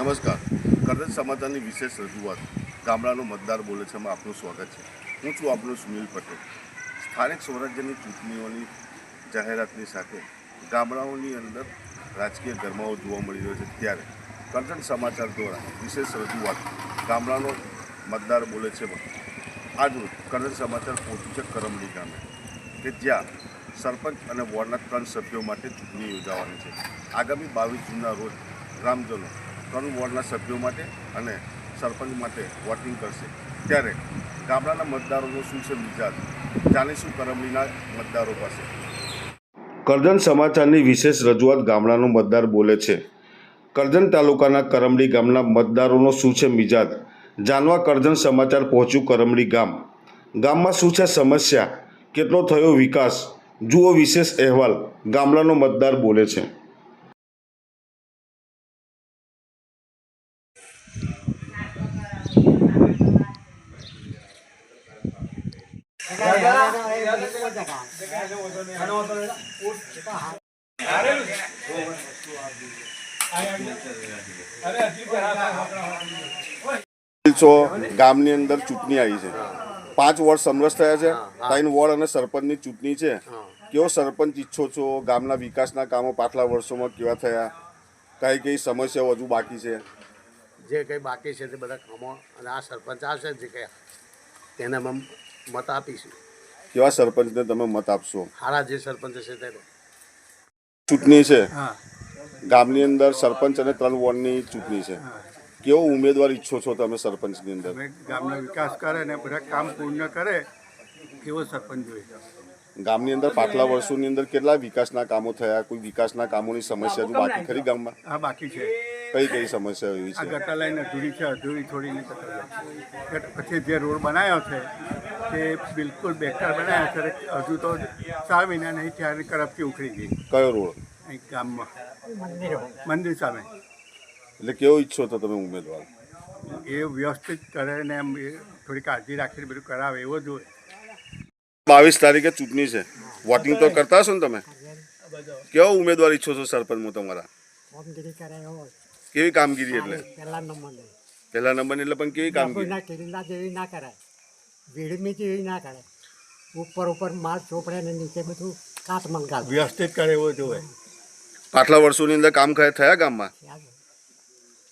નમસ્કાર. કરજણ સમાચારની વિશેષ રજૂઆત ગામડાનો મતદાર બોલે છે એમાં આપનું સ્વાગત છે. હું છું આપનો સુનિલ પટેલ. સ્થાનિક સ્વરાજ્યની ચૂંટણીઓની જાહેરાતની સાથે ગામડાઓની અંદર રાજકીય ગરમાવો જોવા મળી રહ્યો છે, ત્યારે કરજણ સમાચાર દ્વારા વિશેષ રજૂઆત ગામડાનો મતદાર બોલે છે. આજરોજ કરજણ સમાચાર પહોંચ્યું છે કરમલી ગામે, કે જ્યાં સરપંચ અને વોર્ડના 3 સભ્યો માટે ચૂંટણી યોજાવાની છે. આગામી 22 જૂનના રોજ ગ્રામજનો 3 વોર્ડના સભ્યો માટે અને સરપંચ માટે વોટિંગ કરશે. ત્યારે ગામડાના મતદારોનો શું છે મિજાજ, જાણીશું કરમલીના મતદારો પાસે. કરજણ સમાચારની વિશેષ રજૂઆત ગામડાનો મતદાર બોલે છે. કરજણ તાલુકાના કરમલી ગામના મતદારોનો શું છે મિજાજ, જાણવા કરજણ સમાચાર પહોંચ્યું કરમલી ગામ. ગામમાં શું છે સમસ્યા, કેટલો થયો વિકાસ, જુઓ વિશેષ અહેવાલ. ગામડાનો મતદાર બોલે છે. ગામની અંદર ચૂંટણી આવી છે. 5 વોર્ડ સમરસ થયા છે. 3 વોર્ડ અને સરપંચની ચૂંટણી છે. કેવો સરપંચ ઈચ્છો છો? ગામના વિકાસના કામો પાછલા વર્ષોમાં કેવા થયા? કઈ સમસ્યાઓ હજુ બાકી છે? જે કંઈ બાકી છે તે બધા કામો, અને આ સરપંચ આવશે જે કંઈ તેને અમે મત આપીશું. કેવા સરપંચને તમે મત આપશો? હારા જે સરપંચ છે તેને. ચૂંટણી છે ગામની અંદર, સરપંચ અને 3 વોર્ડની ચૂંટણી છે. કેવો ઉમેદવાર ઈચ્છો છો તમે સરપંચની અંદર? ગામનો વિકાસ કરે ને બધા કામ પૂર્ણ કરે એવો સરપંચ જોઈએ. ગામની અંદર પાછલા વર્ષોની અંદર કેટલા વિકાસના કામો થયા? કોઈ વિકાસના કામોની સમસ્યા હજુ બાકી ખરી ગામમાં? આ બાકી છે. કઈ સમસ્યા એવી આ છે? ગટર લાઈન અધૂરી છે, અધૂરી થોડીને પછી જે રોડ બનાવ્યો છે તે બિલકુલ બેકાર બનાવ્યો છે. હજુ તો 4 મહિના નહીં ત્યારે કરપથી ઉખડી ગઈ. કયો રોડ? અહીં ગામમાં મંદિર સામે. એટલે કેવો ઈચ્છો તો તમે ઉમેદવાર? એ વ્યવસ્થિત કરે ને એમ થોડી કાળજી રાખીને બધું કરાવે એવો જોઈએ. 22 તારીખે ચૂંટણી છે, વોટિંગ તો કરતા હશો ને તમે? કેવો ઉમેદવાર ઈચ્છો છો સરપંચમાં તમારા? કેવી કામગીરી? એટલે પહેલા નંબરની એટલે પણ કેવી કામગીરી? જેવી ના કરાય, ભીડમી જેવી ના કરાય. ઉપર માલ ચોપડે ને નીચે બધું કાચ મંગાવ વ્યવસ્થિત કરે એવો જોઈએ. પાછલા વર્ષોની અંદર કામ થયા ગામમાં?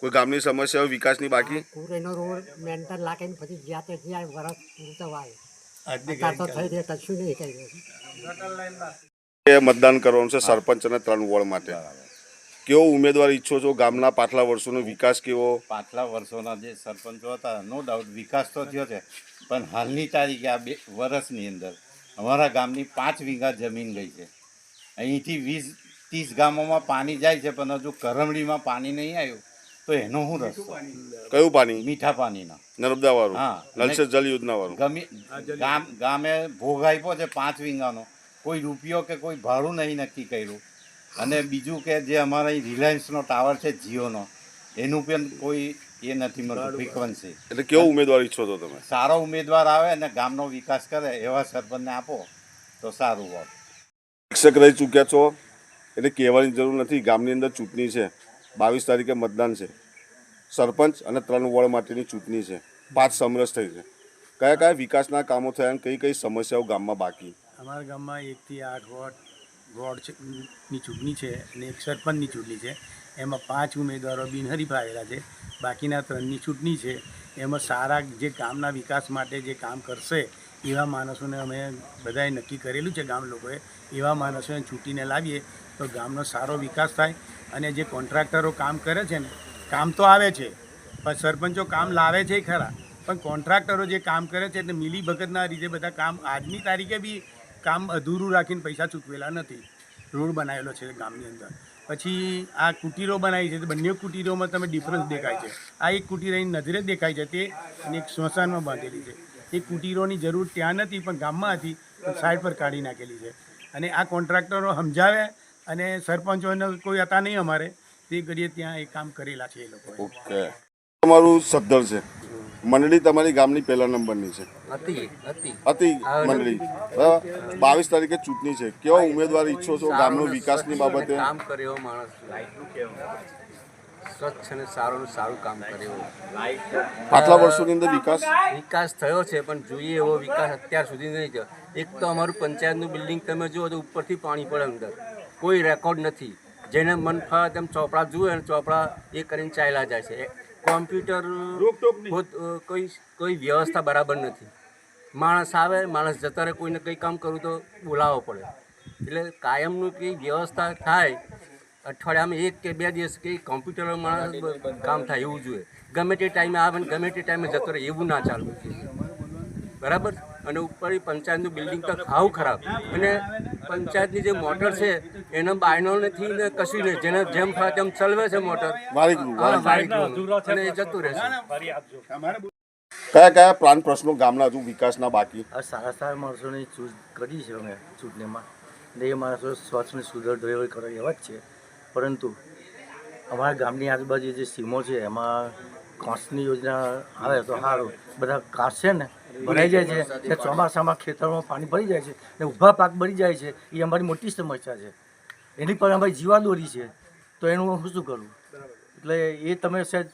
કોઈ ગામની સમસ્યાઓ વિકાસની બાકી? પૂરેનો રોડ મેન્ટર લાગે ને પછી જ્યાં તે જ્યાં વરસ પૂરું તો વાય અત્યાર તો થઈ જાય કશું નહીં કહી. મતદાન કરવાનું છે સરપંચ અને 3 વોર્ડ માટે. કેવો ઉમેદવાર ઈચ્છો છો? ગામના પાછલા વર્ષોનો વિકાસ કેવો? પાછલા વર્ષોના જે સરપંચો હતા, નો ડાઉટ વિકાસ તો થયો છે, પણ હાલની તારીખે આ 2 વર્ષની અંદર અમારા ગામની 5 વીઘા જમીન ગઈ છે. અહીંથી 20-30 ગામોમાં પાણી જાય છે, પણ હજુ કરમડીમાં પાણી નહીં આવ્યું, તો એનો શું રસ્તો? કયું પાણી? મીઠા પાણીના, નર્મદા વાળું? હા, નલ સે જલ યોજના વાળું. ગામે ભોગ આપ્યો છે 5 વીઘાનો, કોઈ રૂપિયો કે કોઈ ભાડું નહીં નક્કી કર્યું. અને બીજું કે જે અમારા રિલાયન્સનો ટાવર છે જીઓનો, એનું પણ કોઈ એ નથી મળતું ફ્રીક્વન્સી. એટલે કેવો ઉમેદવાર ઈચ્છો છો તમે? સારો ઉમેદવાર આવે અને ગામનો વિકાસ કરે એવા સરપંચને આપો તો સારું હોય. શિક્ષક રહી ચૂક્યા છો એટલે કહેવાની જરૂર નથી. ગામની અંદર ચૂંટણી છે, 22 તારીખે મતદાન છે. સરપંચ અને 3 વોર્ડ માટેની ચૂંટણી છે. 5 સમરસ થઈ છે. કયા વિકાસના કામો થયા અને કઈ સમસ્યાઓ ગામમાં બાકી? અમારા ગામમાં 1 થી 8 વોર્ડની ચૂંટણી છે અને 1 સરપંચની ચૂંટણી છે. એમાં 5 ઉમેદવારો બિનહરીફ આવેલા છે. બાકીના 3ની ચૂંટણી છે. એમાં સારા જે ગામના વિકાસ માટે જે કામ કરશે એવા માણસોને અમે બધાએ નક્કી કરેલું છે. ગામ લોકોએ એવા માણસોને ચૂંટીને લાવીએ તો ગામનો સારો વિકાસ થાય. અને જે કોન્ટ્રાક્ટરો કામ કરે છે ને, કામ તો આવે છે પણ સરપંચો કામ લાવે છે ખરા, પણ કોન્ટ્રાક્ટરો જે કામ કરે છે એટલે મિલી ભગતના રીતે બધા કામ આજની તારીખે બી કામ અધૂરું રાખીને પૈસા ચૂકવેલા નથી. રોડ બનાવેલો છે ગામની અંદર. પછી આ કુટીરો બનાવી છે, બંને કુટીરોમાં તમે ડિફરન્સ દેખાય છે. આ એક કુટીરોની નજરે દેખાય છે તે, અને એક સ્મશાનમાં બાંધેલી છે. એ કુટીરોની જરૂર ત્યાં નથી પણ ગામમાં હતી, તો સાઈડ પર કાઢી નાખેલી છે. અને આ કોન્ટ્રાક્ટરો સમજાવે અને સરપંચોને કોઈ હતા નહીં અમારે, તે ઘડીએ ત્યાં એ કામ કરેલા છે એ લોકોએ. ઓકે. તમારું સદ્ધર છે, મંડળી તમારી ગામની પહેલા નંબરની છે, હતી મંડળી. 22 તારીખે ચૂંટણી છે, કેવો ઉમેદવાર ઈચ્છો છો ગામનો વિકાસની બાબતે? સ્વચ્છ અને સારું કામ કરે એવો પાછલા વર્ષોની અંદર વિકાસ થયો છે, પણ જોઈએ એવો વિકાસ અત્યાર સુધી નહીં થયો. એક તો અમારું પંચાયતનું બિલ્ડિંગ તમે જુઓ તો ઉપરથી પાણી પડે અંદર, કોઈ રેકોર્ડ નથી. જેને મન ફાવે તેમ ચોપડા જુએ અને ચોપડા એ કરીને ચાલ્યા જાય છે. કોમ્પ્યુટર કોઈ વ્યવસ્થા બરાબર નથી. માણસ આવે, માણસ જતા રહે, કોઈને કંઈ કામ કરવું તો બોલાવવો પડે. એટલે કાયમનું કંઈ વ્યવસ્થા થાય, અઠવાડિયામાં 1 કે 2 દિવસ કંઈ કોમ્પ્યુટર માણસ કામ થાય એવું જોઈએ. ગમે તે ટાઈમે આવે ને ગમે તે ટાઈમે જતો રહે એવું ના ચાલવું જોઈએ, બરાબર. અને ઉપર પંચાયતનું બિલ્ડિંગ તો ખાવું ખરાબ, અને પંચાયતની જે મોટર છે એનો બાયનો નથી ને કશું નહીં, જેને જેમ ફાવે તેમ ચલાવે છે મોટર, અને એ જતું રહેશે. કયા પ્લાન પ્રશ્નો ગામના હજુ વિકાસના બાકી? આ સારા માણસોની ચૂઝ કરી છે અમે ચૂંટણીમાં, એટલે એ માણસો સ્વચ્છને સુધર કરવા એવા જ છે. પરંતુ અમારા ગામની આજુબાજુ જે સીમો છે એમાં કાંસની યોજના આવે તો સારું. બધા કાંસ છે ને ભરાઈ જાય છે, એટલે ચોમાસામાં ખેતરમાં પાણી ભરી જાય છે ને ઊભા પાક બળી જાય છે. એ અમારી મોટી સમસ્યા છે. એની પર અમારી જીવાદોરી છે, તો એનું હું શું કરું? એટલે એ તમે સહેજ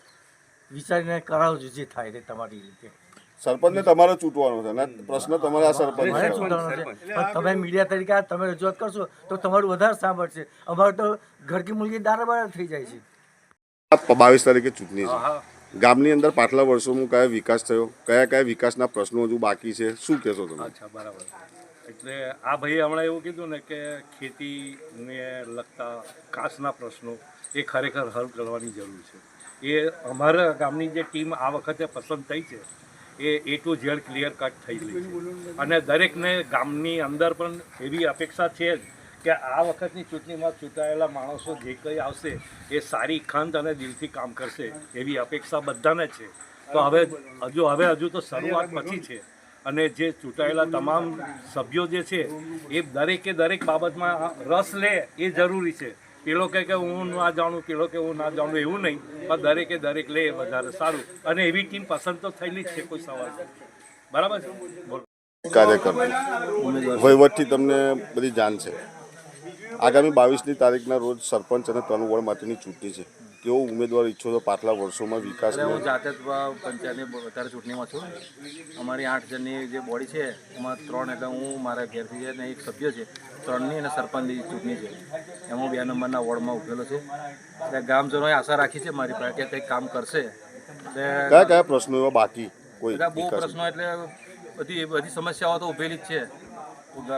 વિચારીને કરાવજો જે થાય તે તમારી રીતે. સરપંચને તમારે ચૂંટવાનો છે ને પ્રશ્ન તમારે આ સરપંચ મારે ચૂંટવાનો છે, પણ તમે મીડિયા તરીકે તમે રજૂઆત કરશો તો તમારું વધારે સાંભળશે. અમારે તો ઘર કી મુલકી દારાબાર થઈ જાય છે. 22 તારીખે ચૂંટણી છે. ગામની અંદર પાછલા વર્ષોમાં કયા વિકાસ થયો, કયા વિકાસના પ્રશ્નો હજુ બાકી છે, શું કહેશો તમે? અચ્છા, બરાબર. એટલે આ ભાઈએ હમણાં એવું કીધું ને કે ખેતીને લગતા કાસના પ્રશ્નો એ ખરેખર હલ કરવાની જરૂર છે. એ અમારા ગામની જે ટીમ આ વખતે પસંદ થઈ છે એ A to Z clear cut થઈ ગઈ છે. અને દરેકને ગામની અંદર પણ એવી અપેક્ષા છે જ કે આ વખતની ચૂંટણીમાં ચૂંટાયેલા માણસો જે કંઈ આવશે એ સારી ખંત અને દિલથી કામ કરશે એવી અપેક્ષા બધાને છે. તો હજુ તો શરૂઆત પછી છે, અને જે ચૂંટાયેલા તમામ સભ્યો જે છે એ દરેક બાબતમાં રસ લે એ જરૂરી છે. પેલો કહે કે હું ના જાણું, પેલો કે હું ના જાણું, એવું નહીં, પણ દરેક લે વધારે સારું. અને એવી ટીમ પસંદ તો થયેલી જ છે, કોઈ સવાલ નથી. બરાબર છે. બોલો. કાર્યકર વહીવટથી તમને બધી જાણ છે. આગામી 22મી તારીખના રોજ સરપંચ અને 3 વોર્ડ માટેની ચૂંટણી છે. કેવો ઉમેદવાર ઈચ્છો છો પાછલા વર્ષોમાં વિકાસ? હું જાતે જ પંચાયતની અત્યારે ચૂંટણીમાં છું. અમારી 8 જણની જે બોડી છે એમાં 3 એટલે હું મારા ઘેરથી છે ને એક સભ્ય છે, 3ની અને સરપંચની ચૂંટણી છે. એમાં 2 નંબરના વોર્ડમાં ઉભેલો છે. એટલે ગામજનોએ આશા રાખી છે મારી પાસે કે કંઈક કામ કરશે. એટલે કયા પ્રશ્નો એવા બાકી? કોઈ બહુ પ્રશ્નો એટલે બધી સમસ્યાઓ તો ઉભેલી જ છે.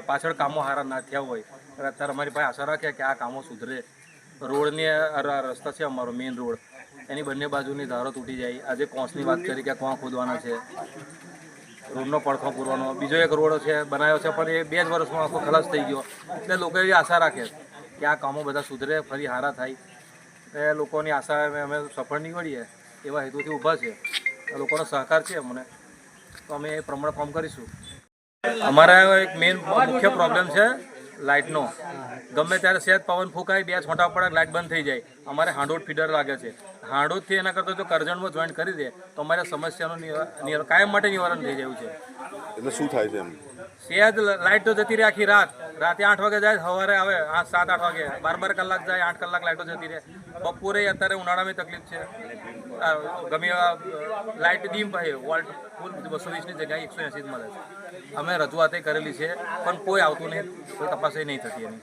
પાછળ કામો સારા ના થયા હોય, અત્યારે અમારી પાસે આશા રાખે કે આ કામો સુધરે. રોડની રસ્તા છે અમારો મેઇન રોડ, એની બંને બાજુની ધારો તૂટી જાય. આજે કોંસની વાત કરી કે કોણ ખોદવાના છે, રોડનો પડખો પૂરવાનો. બીજો એક રોડ છે બનાવ્યો છે, પણ એ 2 જ વર્ષમાં આખો ખલાસ થઈ ગયો. એટલે લોકો એવી આશા રાખે કે આ કામો બધા સુધરે, ફરી સારા થાય. એટલે લોકોની આશા અમે સફળ નીકળીએ એવા હેતુથી ઊભા છે. લોકોનો સહકાર છે અમને, તો અમે એ પ્રમાણે કામ કરીશું. અમારા એક મેઇન મુખ્ય પ્રોબ્લેમ છે લાઇટનો. ગમે ત્યારે સહેજ પવન ફૂંકાય, 2 છોટા પડે, લાઇટ બંધ થઈ જાય. અમારે હાંડોદ ફીડર લાગે છે. હાંડોદથી એના કરતાં જો કરજણમાં જોઈન્ટ કરી દે તો અમારે સમસ્યાનું કાયમ માટે નિવારણ થઈ જાય છે. એટલે શું થાય છે એમ? સહેજ લાઇટ તો જતી રહે આખી રાતે 8 વાગે જાય, સવારે આવે 7-8 વાગે, 12 કલાક જાય, 8 કલાક લાઇટો જતી રહે. બપોરે અત્યારે ઉનાળામાં તકલીફ છે. ગમે લાઇટ ડીમ ભાઈ વોલ્ટ ફૂલ 220ની જગ્યાએ 180 જ મળે છે. અમે રજૂઆતે કરેલી છે, પણ કોઈ આવતું નહીં, કોઈ તપાસ નહીં થતી એની.